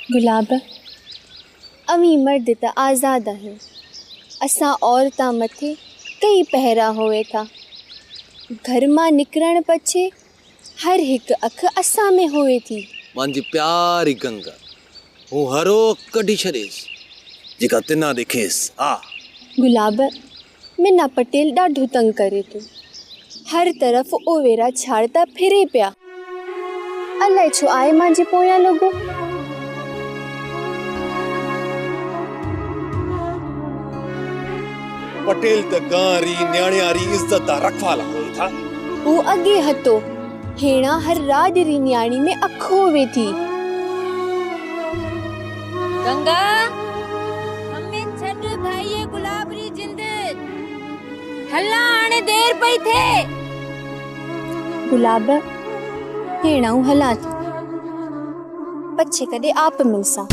गुलाब अवी मर्द त आज़ाद है। असां औरतां मथे कई पहरा होए था। घर मां निकरण पछे हर हिक अख असां में होए थी। मांजी प्यारी गंगा हूँ हरो कढी छॾेसि जेका तिना ॾिखेसि। आ गुलाब मिना पटेल ॾाढो तंग करे थो। हर तरफ़ ओवेरा छाड़ता फिरे पिया। अलाए छो आए मांजे पोयां लॻो। पटेल त गांरी न्याण्यारी इज्जत दा रखवाला होए था। वो अगे हतो हेणा हर राडरी न्याणी में अखो वे थी। गंगा हमें छड़ भाई गुलाब री जिंद हल्ला आने देर पई थे। गुलाब हेणा हला थी पछे कदे आप मिलसा।